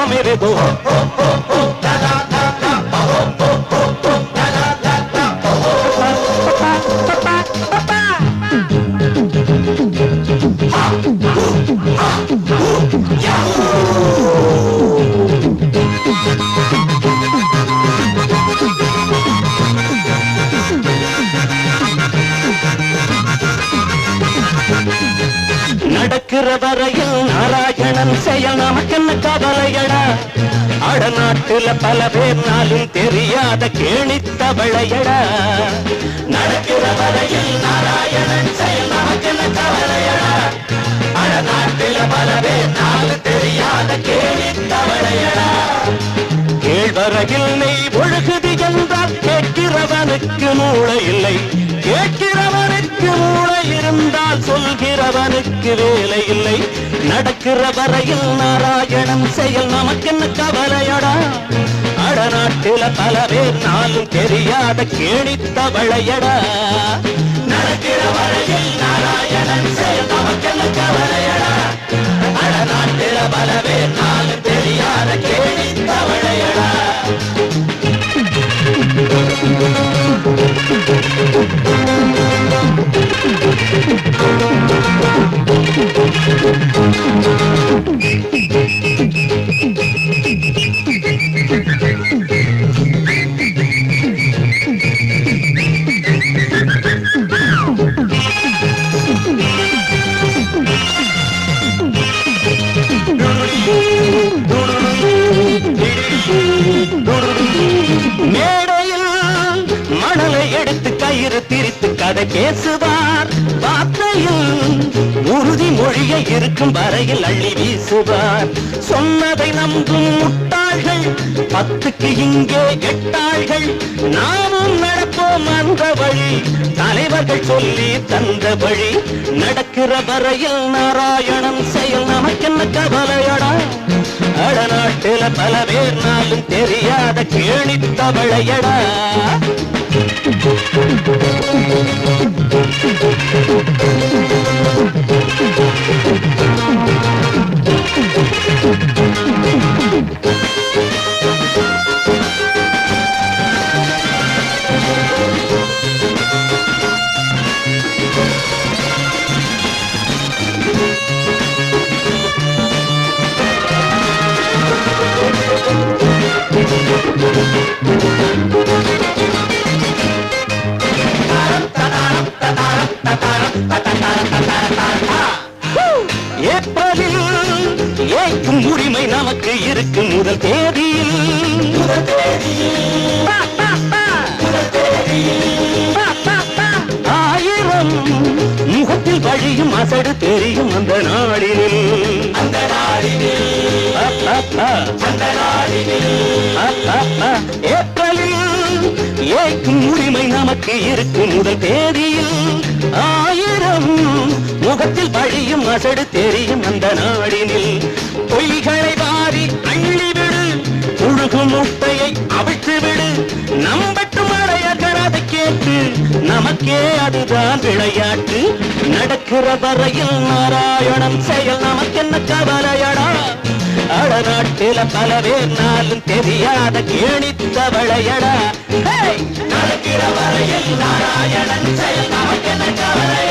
मेरे दो நடக்கிற வரையில் நாராயணன் செயல் நமக்கென்ன கவலையடா. அடநாட்டுல பல பேர் நாளும் தெரியாத கேணித்தவளையடா. நடக்கிற வரையில் நாராயணன் செயல் நமக்கென்ன கவலையடா. அடநாட்டுல பல பேர் நாளும் தெரியாத கேணித்தவளையடா. கேழ்வரகில் நெய் ஒழுகுது என்றால் கேட்கிறவனுக்கு மூளை இல்லை. கேட்கிறவனுக்கு மூளை இருந்தால் சொல்கிறவனுக்கு வேலை இல்லை. நடக்கிற வரையில் நாராயணன் செயல் நமக்கென்ன கவலையடா. அடநாட்டில பல பேர் நாளும் தெரியாத கேணித்தவளையடா. நடக்கிற வரையில் நாராயணன் செயல் நமக்கென்ன கவலையடா. அடநாட்டில பல பேர் நாளும் தெரியாத கேணித்தவளையடா. மேடையில் மணலை எடுத்து கயிறு திரித்து கதை பேசுவார். வார்த்தையில் உறுதி மொழியை இருக்கும் வரையில் அள்ளி வீசுவார். சொன்னதை நம்பும் முட்டாள்கள் 10க்கு இங்கே 8 ஆள்கள். நாமும் நடப்போம் அந்த வழி, தலைவர்கள் சொல்லி தந்த வழி. நடக்கிற வரையில் நாராயணன் செயல் நமக்கென்ன கவலையடா. அடநாட்டில பல பேர் நாளும் தெரியாத கேணித்தவளையடா. ஏப்ரலில் ஏற்கும் உரிமை நமக்கு இருக்கு முதல் தேதியில். ஆயிரம் முகத்தில் வழியும் அசடு தெரியும் அந்த நாளினில். ஏப்ரலில் ஏற்கும் உரிமை நமக்கு இருக்கு முதல் தேதியில். ஆயிரம் முகத்தில் வழியும் அசடு தெரியும் அந்த நாடினில். பொய்களை வாரி அள்ளிவிடு, புழுகும் முட்டையை அவிழ்த்து விடு. நம்பட்டும் அடையகர் அதை கேட்டு, நமக்கே அதுதான் விளையாட்டு. நடக்கிற வரையில் நாராயணன் செயல் நமக்கென்ன கவலையடா. அடநாட்டில பல பேர் நாளும் தெரியாத கேணித்தவளையடா. நடக்கிற வரையில் நாராயணன் செயல் நமக்கென்ன கவலை.